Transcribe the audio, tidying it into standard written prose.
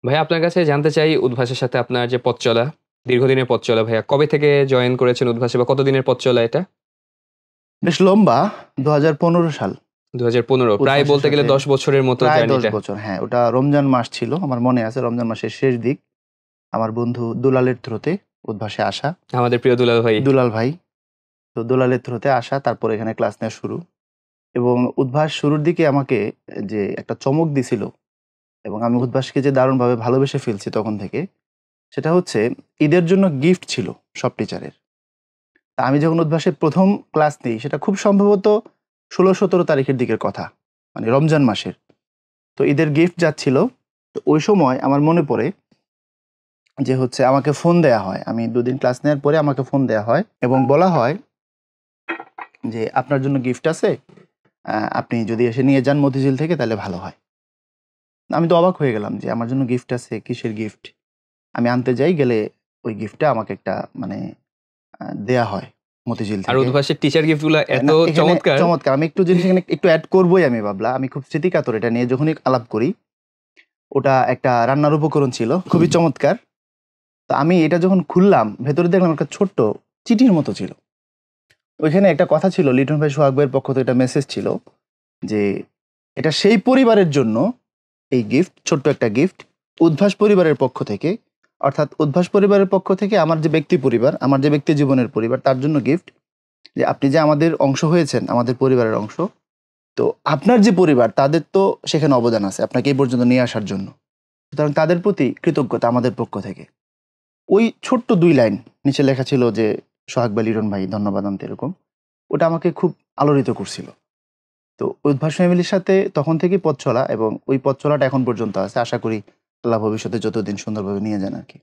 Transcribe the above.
ভাইয়া আপনার কাছে জানতে চাই উদ্ভাসের সাথে আপনার যে পথ চলা, দীর্ঘদিনের পথ চলা ভাইয়া। কবে থেকে জয়েন করেছেন উদ্ভাসে বা কতদিনের পথ চলা এটা? বেশ লম্বা। ২০১৫ সাল ২০১৫ প্রায় উদ্ভাসের বলতে গেলে সাথে ১০ বছরের মতো প্রায় ১০ জার্নিটা। বছর। হ্যাঁ, ওটা রমজান মাস ছিল। আমার মনে আছে রমজান মাসের শেষ দিক। আমার বন্ধু দুলালের থ্রুতে উদ্ভাসে আসা। আমাদের প্রিয় দুলাল ভাই। দুলাল ভাই। তো দুলালের থ্রুতে আসা, তারপর এখানে ক্লাস নেওয়া শুরু। এবং উদ্ভাস শুরুর দিকে আমাকে যে একটা চমক দিছিল এবং আমি উদ্ভাসকে যে দারুণভাবে ভালোবেসে ফেলছি তখন থেকে, সেটা হচ্ছে ঈদের জন্য গিফট ছিল সব টিচারের। তা আমি যখন উদ্ভাসে ১ম ক্লাস নেই সেটা খুব সম্ভবত ১৬-১৭ তারিখের দিকের কথা। মানে রমজান মাসের। তো ঈদের গিফট যাচ্ছিল। তো ওই সময় আমার মনে পড়ে যে হচ্ছে আমাকে ফোন দেয়া হয়। আমি ২ দিন ক্লাস নেওয়ার পরে আমাকে ফোন দেয়া হয় এবং বলা হয় যে, "আপনার জন্য গিফট আছে। আপনি যদি এসে নিয়ে যান মতিঝিল থেকে তাহলে ভালো হয়।" আমি তো অবাক হয়ে গেলাম যে আমার জন্য গিফট আছে, কিসের গিফট? আমি আনতে যাই, গেলে ওই গিফটটা আমাকে একটা মানে দেয়া হয় মতিঝিল আর থেকে। উদ্ভাসের টিচার গিফট গুলা এত না, এখানে চমৎকার। চমৎকার। আমি একটু জিনিস এখানে একটু এড করবোই আমি ভাবলাম। আমি খুব স্মৃতিকাতর এটা নিয়ে যখনই আলাপ করি। ওটা একটা রান্নার উপকরণ ছিল। খুবই চমৎকার। তো আমি এটা যখন খুললাম, ভেতরে দেখলাম একটা ছোট্ট চিঠির মতো ছিল। ওইখানে একটা কথা ছিল, লিটন ভাই সোহাগ ভাইয়ের পক্ষ থেকে একটা মেসেজ ছিল যে, "এটা সেই পরিবারের জন্য এই গিফট, ছোট্ট একটা গিফট, উদ্ভাস পরিবারের পক্ষ থেকে।" অর্থাৎ উদ্ভাস পরিবারের পক্ষ থেকে আমার যে ব্যক্তি পরিবার, আমার যে ব্যক্তি জীবনের পরিবার, তার জন্য গিফট। যে আপনি যে আমাদের অংশ হয়েছেন, আমাদের পরিবারের অংশ। তো আপনার যে পরিবার তাদের তো সেখানে অবদান আছে আপনাকে এই পর্যন্ত নিয়ে আসার জন্য। সুতরাং তাদের প্রতি কৃতজ্ঞতা আমাদের পক্ষ থেকে। ওই ছোট্ট ২ লাইন নিচে লেখা ছিল যে, "সোহাগ ভাই, লিটন ভাই ধন্যবাদ" আনতে এরকম। ওটা আমাকে খুব আলোড়িত করছিল। তো উদ্ভাস ফ্যামিলির সাথে তখন থেকেই পথ চলা এবং ওই পথ চলাটা এখন পর্যন্ত আছে। আশা করি আল্লাহ ভবিষ্যতে যতদিন সুন্দরভাবে নিয়ে যান আরকি।